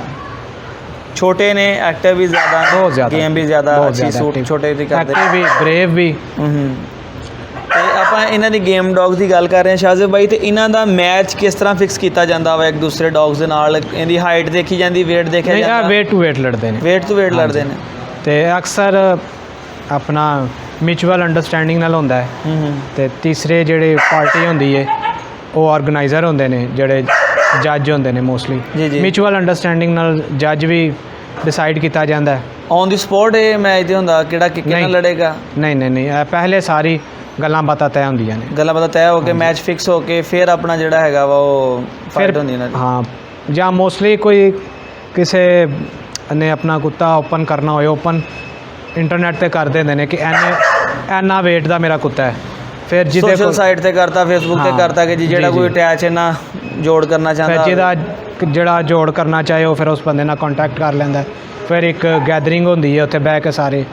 ਛੋਟੇ ਨੇ, ਐਕਟਿਵ ਵੀ ਜ਼ਿਆਦਾ, ਬਹੁਤ ਜ਼ਿਆਦਾ ਗੇਮ ਵੀ ਜ਼ਿਆਦਾ, ਬਹੁਤ ਅੱਛੀ ਜ਼ਿਆਦਾ ਸੂਟ ਛੋਟੇ ਵੀ ਕਰਦੇ। ਐਕਟਿਵ ਵੀ, ਬਰੇਵ ਵੀ। ਤੇ ਆਪਾਂ ਇਹਨਾਂ ਦੀ ਗੇਮ ਡੌਗਸ ਦੀ ਗੱਲ ਕਰ ਰਹੇ ਹਾਂ ਸ਼ਾਹਜ਼ੇਬ ਭਾਈ, ਤੇ ਇਹਨਾਂ ਦਾ ਮੈਚ ਕਿਸ ਤਰ੍ਹਾਂ ਫਿਕਸ ਕੀਤਾ ਜਾਂਦਾ ਵਾ ਇੱਕ ਦੂਸਰੇ ਡੌਗਸ ਦੇ ਨਾਲ? ਇਹਦੀ ਹਾਈਟ ਦੇਖੀ ਜਾਂਦੀ, weight ਦੇਖਿਆ ਨਹੀਂ, ਜਾਂਦਾ? ਵੇਟ ਟੂ ਵੇਟ ਲੜਦੇ ਨੇ, weight to weight ਲੜਦੇ ਨੇ। ਤੇ ਅਕਸਰ ਆਪਣਾ ਮਿਊਚੁਅਲ ਅੰਡਰਸਟੈਂਡਿੰਗ ਨਾਲ ਹੁੰਦਾ ਹੈ। ਤੇ ਤੀਸਰੇ ਜਿਹੜੇ ਪਾਰਟੀ ਹੁੰਦੀ ਹੈ ਉਹ ਆਰਗੇਨਾਈਜ਼ਰ ਹੁੰਦੇ ਨੇ, ਜਿਹੜੇ ਜੱਜ ਹੁੰਦੇ ਨੇ ਜੀ, ਮੋਸਟਲੀ। ਜੀ। ਮਿਊਚੁਅਲ ਅੰਡਰਸਟੈਂਡਿੰਗ ਨਾਲ ਜੱਜ ਵੀ ਡਿਸਾਈਡ ਕੀਤਾ ਜਾਂਦਾ ਹੈ। ਔਨ ਦੀ ਸਪੌਟ ਇਹ ਮੈਚ ਤੇ ਹੁੰਦਾ ਕਿਹੜਾ ਕਿਹਨਾਂ ਨਹੀਂ। ਲੜੇਗਾ? ਨਹੀਂ ਨਹੀਂ ਨਹੀਂ, ਇਹ ਪਹਿਲੇ ਸਾਰੀ ਗੱਲਾਂ ਬਾਤਾਂ ਤੈਅ ਹੁੰਦੀਆਂ ਨੇ, ਗੱਲਾਂ ਪਤਾ ਤੈਅ ਹੋ ਕੇ ਮੈਚ ਫਿਕਸ ਹੋ ਕੇ ਫਿਰ ਆਪਣਾ ਜਿਹੜਾ ਹੈਗਾ ਵਾ ਉਹ ਫਾਈਟ ਹੁੰਦੀ ਇਹਨਾਂ ਦੀ। ਹਾਂ, ਜਾਂ ਮੋਸਟਲੀ ਕੋਈ ਕਿਸੇ ਨੇ ਆਪਣਾ ਕੁੱਤਾ ਓਪਨ ਕਰਨਾ ਹੋਏ, ਓਪਨ ਇੰਟਰਨੈਟ ਤੇ ਕਰ ਦਿੰਦੇ ਨੇ ਕਿ ਐਨਾ weight ਦਾ ਮੇਰਾ ਕੁੱਤਾ ਹੈ। ਫਿਰ ਜਿਹਦੇ ਸੋਸ਼ਲ ਕੋਲ ਸਾਈਟ ਤੇ ਕਰਤਾ, ਫੇਸਬੁੱਕ ਤੇ ਹਾਂ, ਕਰਤਾ ਕਿ ਜਿਹੜਾ ਜੀ, ਕੋਈ ਜੀ। ਅਟੈਚ ਇਹਨਾਂ ਜੋੜ ਕਰਨਾ ਫਿਰ ਚਾਹੁੰਦਾ ਜਿਹੜਾ ਜੋੜ ਕਰਨਾ ਚਾਹੇ ਉਹ ਫਿਰ ਉਸ ਬੰਦੇ ਨਾਲ ਕੰਟੈਕਟ ਕਰ ਲੈਂਦਾ ਹੈ। ਫਿਰ ਇੱਕ ਗੈਦਰਿੰਗ ਹੁੰਦੀ ਹੈ, ਉੱਥੇ ਬਹਿ ਕੇ ਸਾਰੇ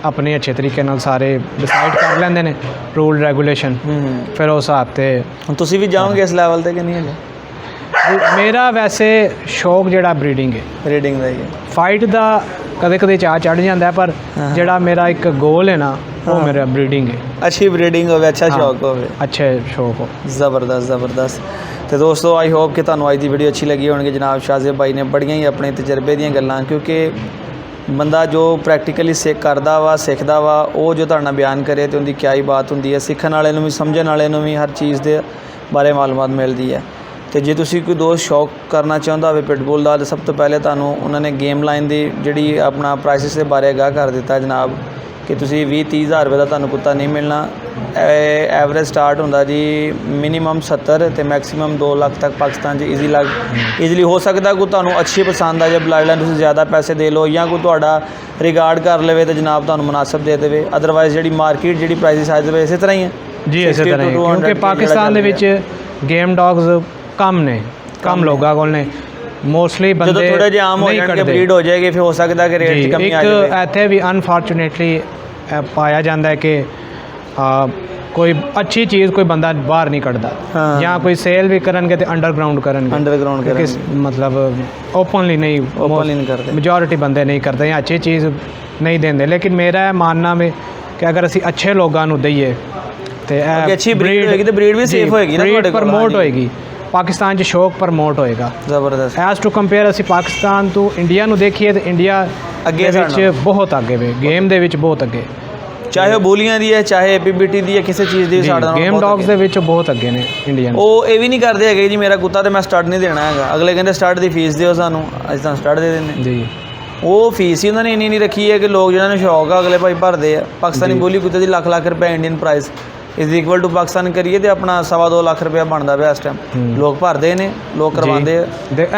ਆਪਣੇ ਅੱਛੇ ਤਰੀਕੇ ਨਾਲ ਸਾਰੇ ਡਿਸਾਈਡ ਕਰ ਲੈਂਦੇ ਨੇ ਰੂਲ ਰੈਗੂਲੇਸ਼ਨ। ਫਿਰ ਉਸ ਹਿਸਾਬ ਤੇ ਹੁਣ ਤੁਸੀਂ ਵੀ ਜਾਓਗੇ ਇਸ ਲੈਵਲ ਤੇ ਕਿ ਨਹੀਂ ਹਲੇ? ਮੇਰਾ ਵੈਸੇ ਸ਼ੌਕ ਜਿਹੜਾ ਬਰੀਡਿੰਗ ਹੈ, ਰੀਡਿੰਗ ਦਾ ਹੀ ਹੈ। ਫਾਈਟ ਦਾ ਕਦੇ ਕਦੇ ਚਾਹ ਚੜ ਜਾਂਦਾ, ਪਰ ਜਿਹੜਾ ਮੇਰਾ ਇੱਕ ਗੋਲ ਹੈ ਨਾ ਉਹ ਮੇਰਾ ਬਰੀਡਿੰਗ ਹੈ। ਅੱਛੀ ਬਰੀਡਿੰਗ ਹੋਵੇ, ਅੱਛਾ ਸ਼ੌਕ ਹੋਵੇ, ਅੱਛੇ ਸ਼ੌਕ ਹੋ। ਜ਼ਬਰਦਸਤ ਜ਼ਬਰਦਸਤ। ਤੇ ਦੋਸਤੋ ਆਈ ਹੋਪ ਕਿ ਤੁਹਾਨੂੰ ਅੱਜ ਦੀ ਵੀਡੀਓ ਅੱਛੀ ਲੱਗੀ ਹੋਣਗੀ। ਜਨਾਬ ਸ਼ਾਹਜ਼ੇਬ ਭਾਈ ਨੇ ਬੜੀਆਂ ਹੀ ਆਪਣੇ ਤਜਰਬੇ ਦੀਆਂ ਗੱਲਾਂ, ਕਿਉਂਕਿ ਬੰਦਾ ਜੋ ਪ੍ਰੈਕਟੀਕਲੀ ਕਰਦਾ ਵਾ, ਸਿੱਖਦਾ ਵਾ, ਉਹ ਜੋ ਤੁਹਾਡੇ ਨਾਲ ਬਿਆਨ ਕਰੇ ਤੇ ਉਹਦੀ ਕਿਆ ਹੀ ਬਾਤ ਹੁੰਦੀ ਹੈ। ਸਿੱਖਣ ਵਾਲੇ ਨੂੰ ਵੀ, ਸਮਝਣ ਵਾਲੇ ਨੂੰ ਵੀ ਹਰ ਚੀਜ਼ ਦੇ ਬਾਰੇ ਮਾਲੂਮਾਤ ਮਿਲਦੀ ਹੈ। ਤੇ ਜੇ ਤੁਸੀਂ ਕੋਈ ਦੋਸਤ ਸ਼ੌਕ ਕਰਨਾ ਚਾਹੁੰਦਾ ਹੋਵੇ ਪਿਟਬੁਲ ਦਾ, ਤਾਂ ਸਭ ਤੋਂ ਪਹਿਲੇ ਤੁਹਾਨੂੰ ਉਹਨਾਂ ਨੇ ਗੇਮ ਲਾਈਨ ਦੀ ਜਿਹੜੀ ਆਪਣਾ ਪ੍ਰਾਈਸਿਸ ਦੇ ਬਾਰੇ ਆਗਾਹ ਕਰ ਦਿੱਤਾ ਜਨਾਬ, ਕਿ ਤੁਸੀਂ 20-30 ਹਜ਼ਾਰ ਰੁਪਏ ਦਾ ਤੁਹਾਨੂੰ ਕੁੱਤਾ ਨਹੀਂ ਮਿਲਣਾ। ਐਵਰੇਜ ਸਟਾਰਟ ਹੁੰਦਾ ਜੀ ਮਿਨੀਮਮ 70 ਤੇ ਮੈਕਸਿਮਮ 2 ਲੱਖ ਤੱਕ ਪਾਕਿਸਤਾਨ 'ਚ ਈਜ਼ੀਲੀ ਹੋ ਸਕਦਾ। ਕੋਈ ਤੁਹਾਨੂੰ ਅੱਛੀ ਪਸੰਦ ਆ ਜਾਂ ਬਲੱਡ ਲਾਈਨ ਤੁਸੀਂ ਜ਼ਿਆਦਾ ਪੈਸੇ ਦੇ ਲਓ, ਜਾਂ ਕੋਈ ਤੁਹਾਡਾ ਰਿਗਾਰਡ ਕਰ ਲਵੇ ਤਾਂ ਜਨਾਬ ਤੁਹਾਨੂੰ ਮੁਨਾਸਬ ਦੇ ਦੇਵੇ। ਅਦਰਵਾਈਜ਼ ਜਿਹੜੀ ਮਾਰਕੀਟ ਜਿਹੜੀ ਪ੍ਰਾਈਸਿਸ ਆ ਜਾਵੇ ਇਸੇ ਤਰ੍ਹਾਂ ਹੀ ਹੈ ਜੀ, ਇਸੇ ਤਰ੍ਹਾਂ ਹੀ, ਕਿਉਂਕਿ ਪਾਕਿਸਤਾਨ ਦੇ ਵਿੱਚ ਗੇਮ ਡੌਗਸ ਕਮ ਨੇ, ਕਮ ਲੋਕਾਂ ਕੋਲ ਨੇ। ਮੋਸਟਲੀ ਬੰਦੇ ਜਦੋਂ ਥੋੜੇ ਜਿਹਾ ਆਮ ਹੋ ਜਾਣਗੇ, ਬਰੀਡ ਹੋ ਜਾਏਗੀ, ਫਿਰ ਹੋ ਸਕਦਾ ਕਿ ਰੇਟ 'ਚ ਕਮੀ ਆ ਜਾਵੇ। ਇੱਕ ਇੱਥੇ ਵੀ ਅਨਫੋਰਚੂਨੇਟਲੀ ਪਾਇਆ ਜਾਂਦਾ ਹੈ ਕਿ ਕੋਈ ਅੱਛੀ ਚੀਜ਼ ਕੋਈ ਬੰਦਾ ਬਾਹਰ ਨਹੀਂ ਕੱਢਦਾ, ਜਾਂ ਕੋਈ ਸੇਲ ਵੀ ਕਰਨਗੇ ਤੇ ਅੰਡਰਗਰਾਉਂਡ ਕਰਨਗੇ, ਮਤਲਬ ਓਪਨਲੀ ਨਹੀਂ ਕਰਦੇ। ਮੈਜੋਰਿਟੀ ਬੰਦੇ ਨਹੀਂ ਕਰਦੇ ਜਾਂ ਅੱਛੀ ਚੀਜ਼ ਨਹੀਂ ਦਿੰਦੇ। ਲੇਕਿਨ ਮੇਰਾ ਇਹ ਮਾਨਣਾ ਹੈ ਕਿ ਅਗਰ ਅਸੀਂ ਅੱਛੇ ਲੋਕਾਂ ਨੂੰ ਦਈਏ ਤੇ ਅੱਛੀ ਬਰੀਡ ਹੋਏਗੀ ਤੇ ਬਰੀਡ ਵੀ ਸੇਫ ਹੋਏਗੀ ਨਾ, ਤੁਹਾਡੇ ਕੋਲ ਪ੍ਰਮੋਟ ਹੋਏਗੀ, ਪਾਕਿਸਤਾਨ 'ਚ ਸ਼ੌਕ ਪ੍ਰਮੋਟ ਹੋਏਗਾ। ਜ਼ਬਰਦਸਤ। ਐਜ਼ ਟੂ ਕੰਪੇਅਰ ਅਸੀਂ ਪਾਕਿਸਤਾਨ ਤੋਂ ਇੰਡੀਆ ਨੂੰ ਦੇਖੀਏ ਤੇ ਇੰਡੀਆ ਅੱਗੇ ਵਿੱਚ ਬਹੁਤ ਅੱਗੇ ਵੇ, ਗੇਮ ਦੇ ਵਿੱਚ ਬਹੁਤ ਅੱਗੇ, ਚਾਹੇ ਉਹ ਬੋਲੀਆਂ ਦੀ ਹੈ, ਚਾਹੇ ਪੀਬੀਟੀ ਦੀ ਹੈ, ਕਿਸੇ ਚੀਜ਼ ਦੀ ਸਾਡਾ ਗੇਮ ਡੌਗਸ ਦੇ ਵਿੱਚ ਬਹੁਤ ਅੱਗੇ ਨੇ ਇੰਡੀਅਨ। ਉਹ ਇਹ ਵੀ ਨਹੀਂ ਕਰਦੇ ਹੈਗੇ ਜੀ ਮੇਰਾ ਕੁੱਤਾ ਤੇ ਮੈਂ ਸਟੱਡ ਨਹੀਂ ਦੇਣਾ ਹੈਗਾ, ਅਗਲੇ ਕਹਿੰਦੇ ਸਟੱਡ ਦੀ ਫੀਸ ਦਿਓ ਸਾਨੂੰ, ਅਸੀਂ ਤਾਂ ਸਟੱਡ ਦੇ ਦਿੰਦੇ ਜੀ। ਉਹ ਫੀਸ ਹੀ ਉਹਨਾਂ ਨੇ ਇੰਨੀ ਰੱਖੀ ਹੈ ਕਿ ਲੋਕ ਜਿਹਨਾਂ ਨੂੰ ਸ਼ੌਕ ਆ ਅਗਲੇ ਭਾਈ ਭਰਦੇ ਆ। ਪਾਕਿਸਤਾਨੀ ਬੋਲੀ ਕੁੱਤੇ ਦੀ ਲੱਖ ਰੁਪਏ Indian price is equal to Pakistan ਕਰੀਏ ਤੇ ਆਪਣਾ 2.25 ਲੱਖ ਰੁਪਏ ਬਣਦਾ ਪਿਆ ਇਸ ਟਾਈਮ। ਲੋਕ ਭਰਦੇ ਨੇ, ਲੋਕ ਕਰਵਾਉਂਦੇ ਆ।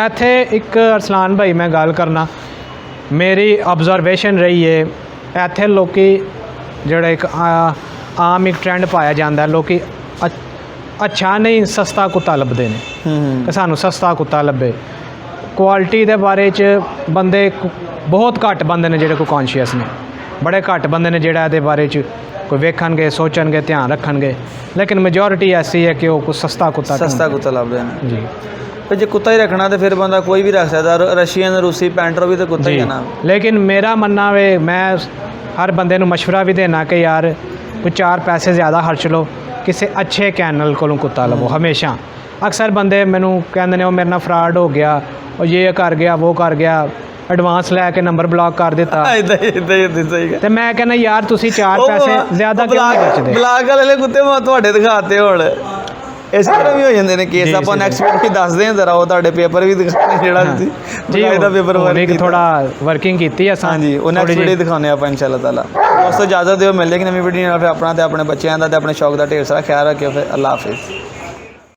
ਇੱਥੇ ਇੱਕ ਅਰਸਲਾਨ ਭਾਈ ਮੈਂ ਗੱਲ ਕਰਨਾ, ਮੇਰੀ ਆਬਜ਼ਰਵੇਸ਼ਨ ਰਹੀ ਹੈ ਇੱਥੇ ਲੋਕੀ ਜਿਹੜਾ ਇੱਕ ਆਮ ਇੱਕ ਟ੍ਰੈਂਡ ਪਾਇਆ ਜਾਂਦਾ, ਲੋਕੀ ਅੱਛਾ ਨਹੀਂ ਸਸਤਾ ਕੁੱਤਾ ਲੱਭਦੇ ਨੇ ਕਿ ਸਾਨੂੰ ਸਸਤਾ ਕੁੱਤਾ ਲੱਭੇ। ਕੁਆਲਿਟੀ ਦੇ ਬਾਰੇ 'ਚ ਬੰਦੇ ਬਹੁਤ ਘੱਟ ਬੰਦੇ ਨੇ ਜਿਹੜੇ ਕੋਈ ਕੌਨਸ਼ੀਅਸ ਨੇ, ਬੜੇ ਘੱਟ ਬੰਦੇ ਨੇ ਜਿਹੜਾ ਇਹਦੇ ਬਾਰੇ 'ਚ ਕੋਈ ਵੇਖਣਗੇ, ਸੋਚਣਗੇ, ਧਿਆਨ ਰੱਖਣਗੇ। ਲੇਕਿਨ ਮੈਜੋਰਿਟੀ ਐਸੀ ਹੈ ਕਿ ਉਹ ਕੋਈ ਸਸਤਾ ਕੁੱਤਾ ਲੱਭਦੇ ਨੇ ਜੀ। ਫਿਰ ਜੇ ਕੁੱਤਾ ਹੀ ਰੱਖਣਾ ਤਾਂ ਫਿਰ ਬੰਦਾ ਕੋਈ ਵੀ ਰੱਖ ਸਕਦਾ, ਰਸ਼ੀਅਨ, ਰੂਸੀ, ਪੈਂਟਰ ਵੀ ਤਾਂ ਕੁੱਤਾ ਹੀ ਹੈ ਨਾ। ਲੇਕਿਨ ਮੇਰਾ ਮੰਨਣਾ ਵੇ, ਮੈਂ ਹਰ ਬੰਦੇ ਨੂੰ ਮਸ਼ਵਰਾ ਵੀ ਦੇਣਾ ਕਿ ਯਾਰ ਕੋਈ 4 ਪੈਸੇ ਜ਼ਿਆਦਾ ਖਰਚ ਲਓ, ਕਿਸੇ ਅੱਛੇ ਕੈਨਲ ਕੋਲੋਂ ਕੁੱਤਾ ਲਵੋ ਹਮੇਸ਼ਾ। ਅਕਸਰ ਬੰਦੇ ਮੈਨੂੰ ਕਹਿੰਦੇ ਨੇ ਉਹ ਮੇਰੇ ਨਾਲ ਫਰਾਡ ਹੋ ਗਿਆ, ਉਹ ਇਹ ਕਰ ਗਿਆ, ਉਹ ਕਰ ਗਿਆ, ਐਡਵਾਂਸ ਲੈ ਕੇ ਨੰਬਰ ਬਲੌਕ ਕਰ ਦਿੱਤਾ। ਇਦਾਂ ਸਹੀ। ਤੇ ਮੈਂ ਕਹਿੰਦਾ ਯਾਰ ਤੁਸੀਂ 4 ਪੈਸੇ ਜ਼ਿਆਦਾ ਕਿਉਂ ਨਹੀਂ ਬਚਦੇ? ਬਲੌਕ ਵਾਲੇ ਕੁੱਤੇ ਤੁਹਾਡੇ ਦਿਖਾਤੇ ਹੁਣ ਇਸ ਤਰ੍ਹਾਂ ਵੀ ਹੋ ਜਾਂਦੇ ਨੇ ਕੇਸ। ਆਪਾਂ ਨੈਕਸਟ ਵੀਡੀਓ ਵੀ ਦੱਸਦੇ ਹਾਂ ਜ਼ਰਾ, ਉਹ ਤੁਹਾਡੇ ਪੇਪਰ ਵੀ ਦਿਖਾਣੇ ਜਿਹੜਾ ਤੁਸੀਂ ਬਕਾਇਦਾ ਪੇਪਰ ਵਰਕ ਥੋੜਾ ਵਰਕਿੰਗ ਕੀਤੀ ਹੈ ਹਾਂਜੀ, ਉਹ ਨੈਕਸਟ ਵੀਡੀਓ ਦਿਖਾਉਂਦੇ ਆਪਾਂ ਇੰਸ਼ਾਅੱਲਾ ਤਾਲਾ। ਦੋਸਤੋ ਇਜਾਜ਼ਤ ਦਿਓ, ਮਿਲਦੇ ਕਿ ਨਵੀਂ ਵੀਡੀਓ ਨਾਲ। ਫਿਰ ਆਪਣਾ ਤੇ ਆਪਣੇ ਬੱਚਿਆਂ ਦਾ ਤੇ ਆਪਣੇ ਸ਼ੌਕ ਦਾ ਢੇਰ ਸਾਰਾ ਖਿਆਲ ਰੱਖਿਓ। ਫਿਰ ਅੱਲਾ ਹਾਫਿਜ਼।